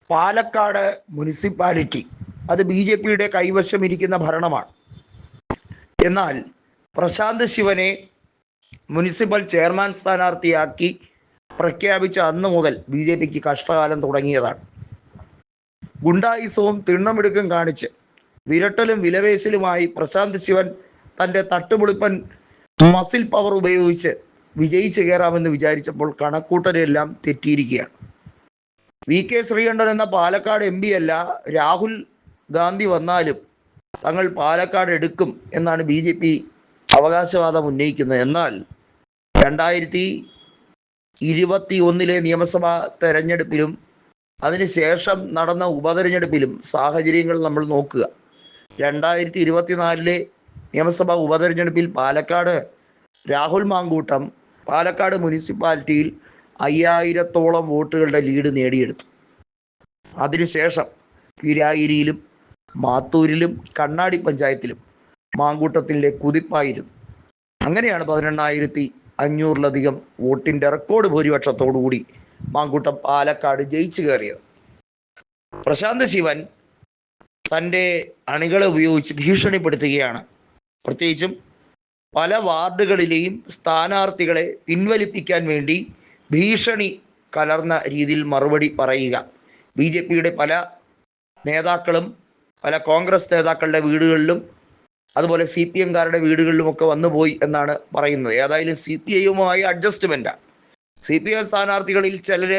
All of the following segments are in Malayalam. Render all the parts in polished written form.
പാലക്കാട് മുനിസിപ്പാലിറ്റി അത് BJPയുടെ കൈവശം ഇരിക്കുന്ന ഭരണമാണ്. എന്നാൽ പ്രശാന്ത് ശിവനെ മുനിസിപ്പൽ ചെയർമാൻ സ്ഥാനാർത്ഥിയാക്കി പ്രഖ്യാപിച്ച അന്ന് മുതൽ BJPക്ക് കഷ്ടകാലം തുടങ്ങിയതാണ്. ഗുണ്ടായിസവും തിണ്ണമെടുക്കും കാണിച്ച് വിരട്ടലും വിലവേശലുമായി പ്രശാന്ത് ശിവൻ തൻ്റെ തട്ടുപൊളിപ്പൻ മസിൽ പവർ ഉപയോഗിച്ച് വിജയിച്ചു കയറാമെന്ന് വിചാരിച്ചപ്പോൾ കണക്കൂട്ടലെല്ലാം തെറ്റിയിരിക്കുകയാണ്. VK ശ്രീകണ്ഠൻ എന്ന പാലക്കാട് MP അല്ല, രാഹുൽ ഗാന്ധി വന്നാലും തങ്ങൾ പാലക്കാട് എടുക്കും എന്നാണ് BJP അവകാശവാദം ഉന്നയിക്കുന്നത്. എന്നാൽ 2021 നിയമസഭാ തെരഞ്ഞെടുപ്പിലും അതിനുശേഷം നടന്ന ഉപതെരഞ്ഞെടുപ്പിലും സാഹചര്യങ്ങൾ നമ്മൾ നോക്കുക. 2024 നിയമസഭാ ഉപതെരഞ്ഞെടുപ്പിൽ പാലക്കാട് രാഹുൽ മാങ്കൂട്ടം പാലക്കാട് മുനിസിപ്പാലിറ്റിയിൽ 5000-ഓളം വോട്ടുകളുടെ ലീഡ് നേടിയെടുത്തു. അതിനുശേഷം കിരായിരിയിലും മാത്തൂരിലും കണ്ണാടി പഞ്ചായത്തിലും മാങ്കൂട്ടത്തിൻ്റെ കുതിപ്പായിരുന്നു. അങ്ങനെയാണ് 18,500-ലധികം വോട്ടിൻ്റെ റെക്കോർഡ് ഭൂരിപക്ഷത്തോടുകൂടി മാങ്കൂട്ടം പാലക്കാട് ജയിച്ചു കയറിയത്. പ്രശാന്ത് ശിവൻ തൻ്റെ അണികളെ ഉപയോഗിച്ച് ഭീഷണിപ്പെടുത്തുകയാണ്. പ്രത്യേകിച്ചും പല വാർഡുകളിലെയും സ്ഥാനാർത്ഥികളെ പിൻവലിപ്പിക്കാൻ വേണ്ടി ഭീഷണി കലർന്ന രീതിയിൽ മറുപടി പറയുക. BJPയുടെ പല നേതാക്കളും പല കോൺഗ്രസ് നേതാക്കളുടെ വീടുകളിലും അതുപോലെ CPM-കാരുടെ വീടുകളിലുമൊക്കെ വന്നുപോയി എന്നാണ് പറയുന്നത്. ഏതായാലും CPI-യുമായി അഡ്ജസ്റ്റ്മെൻറ്റാണ്. CPM സ്ഥാനാർത്ഥികളിൽ ചിലർ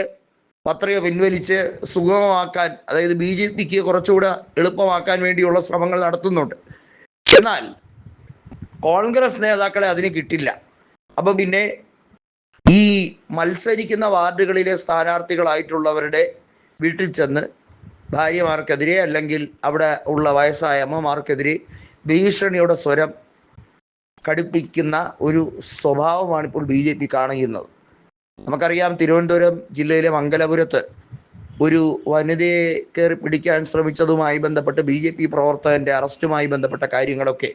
പത്രിക പിൻവലിച്ച് സുഗമമാക്കാൻ, അതായത് BJPക്ക് കുറച്ചുകൂടെ എളുപ്പമാക്കാൻ വേണ്ടിയുള്ള ശ്രമങ്ങൾ നടത്തുന്നുണ്ട്. എന്നാൽ കോൺഗ്രസ് നേതാക്കളെ അതിന് കിട്ടില്ല. അപ്പോൾ പിന്നെ ഈ മത്സരിക്കുന്ന വാർഡുകളിലെ സ്ഥാനാർത്ഥികളായിട്ടുള്ളവരുടെ വീട്ടിൽ ചെന്ന് ഭാര്യമാർക്കെതിരെ അല്ലെങ്കിൽ അവിടെ ഉള്ള വയസ്സായ അമ്മമാർക്കെതിരെ ഭീഷണിയുടെ സ്വരം കടുപ്പിക്കുന്ന ഒരു സ്വഭാവമാണ് ഇപ്പോൾ BJP കാണിക്കുന്നത്. നമുക്കറിയാം, തിരുവനന്തപുരം ജില്ലയിലെ മംഗലപുരത്ത് ഒരു വനിതയെ കയറി പിടിക്കാൻ ശ്രമിച്ചതുമായി ബന്ധപ്പെട്ട് BJP പ്രവർത്തകൻ്റെ അറസ്റ്റുമായി ബന്ധപ്പെട്ട കാര്യങ്ങളൊക്കെ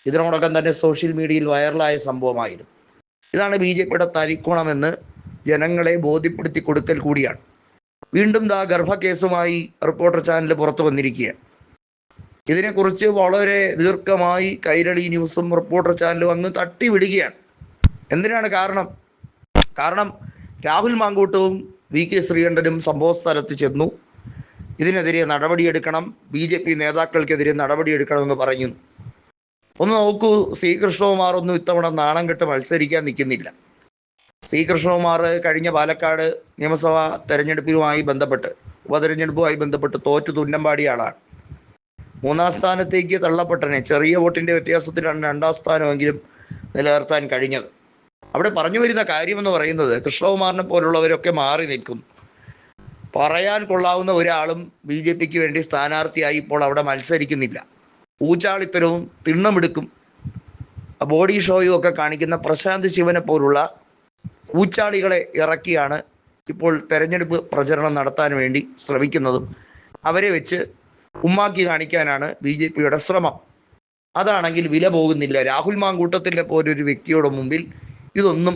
ഇതിനോടകം തന്നെ സോഷ്യൽ മീഡിയയിൽ വൈറലായ സംഭവമായിരുന്നു. ഇതാണ് BJPയുടെ തനിക്കുണമെന്ന് ജനങ്ങളെ ബോധ്യപ്പെടുത്തി കൊടുക്കൽ കൂടിയാണ്. വീണ്ടും ഗർഭക്കേസുമായി റിപ്പോർട്ടർ ചാനൽ പുറത്തു വന്നിരിക്കുകയാണ്. ഇതിനെക്കുറിച്ച് വളരെ ദീർഘമായി കൈരളി ന്യൂസും റിപ്പോർട്ടർ ചാനലും അങ്ങ് തട്ടിവിടുകയാണ്. എന്തിനാണ് കാരണം രാഹുൽ മാങ്കൂട്ടവും VK ശ്രീകണ്ഠനും സംഭവ സ്ഥലത്ത് ചെന്നു. ഇതിനെതിരെ നടപടിയെടുക്കണം, BJP നേതാക്കൾക്കെതിരെ നടപടിയെടുക്കണമെന്ന് പറഞ്ഞു. ഒന്ന് നോക്കൂ, കൃഷ്ണകുമാർ ഒന്നും ഇത്തവണ നാണം കെട്ട് മത്സരിക്കാൻ നിൽക്കുന്നില്ല. കൃഷ്ണകുമാർ കഴിഞ്ഞ പാലക്കാട് നിയമസഭാ തെരഞ്ഞെടുപ്പുമായി ബന്ധപ്പെട്ട് ഉപതെരഞ്ഞെടുപ്പുമായി ബന്ധപ്പെട്ട് തോറ്റു തുന്നമ്പാടിയ ആളാണ്. 3-ാം സ്ഥാനത്തേക്ക് തള്ളപ്പെട്ടനെ ചെറിയ വോട്ടിൻ്റെ വ്യത്യാസത്തിലാണ് 2-ാം സ്ഥാനമെങ്കിലും നിലനിർത്താൻ കഴിഞ്ഞത്. അവിടെ പറഞ്ഞു വരുന്ന കാര്യമെന്ന് പറയുന്നത്, കൃഷ്ണകുമാറിനെ പോലുള്ളവരൊക്കെ മാറി നിൽക്കുന്നു. പറയാൻ കൊള്ളാവുന്ന ഒരാളും BJPക്ക് വേണ്ടി സ്ഥാനാർത്ഥിയായി ഇപ്പോൾ അവിടെ മത്സരിക്കുന്നില്ല. ഊച്ചാളിത്തരവും തിണ്ണമെടുക്കും ബോഡി ഷോയും ഒക്കെ കാണിക്കുന്ന പ്രശാന്ത് ശിവനെ പോലുള്ള ഊച്ചാളികളെ ഇറക്കിയാണ് ഇപ്പോൾ തെരഞ്ഞെടുപ്പ് പ്രചരണം നടത്താൻ വേണ്ടി ശ്രമിക്കുന്നതും അവരെ വെച്ച് ഉമ്മാക്കി കാണിക്കാനാണ് BJPയുടെ ശ്രമം. അതാണെങ്കിൽ വില പോകുന്നില്ല. രാഹുൽ മാങ്കൂട്ടത്തിൻ്റെ പോലൊരു വ്യക്തിയുടെ മുമ്പിൽ ഇതൊന്നും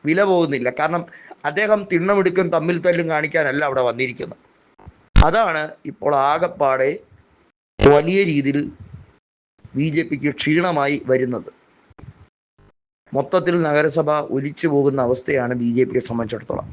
വില പോകുന്നില്ല. കാരണം അദ്ദേഹം തിണ്ണമെടുക്കും തമ്മിൽ തല്ലും കാണിക്കാനല്ല അവിടെ വന്നിരിക്കുന്നത്. അതാണ് ഇപ്പോൾ ആകപ്പാടെ വലിയ രീതിയിൽ BJPക്ക് ക്ഷീണമായി വരുന്നത്. മൊത്തത്തിൽ നഗരസഭ ഒലിച്ചു പോകുന്ന അവസ്ഥയാണ് BJPയെ സംബന്ധിച്ചിടത്തോളം.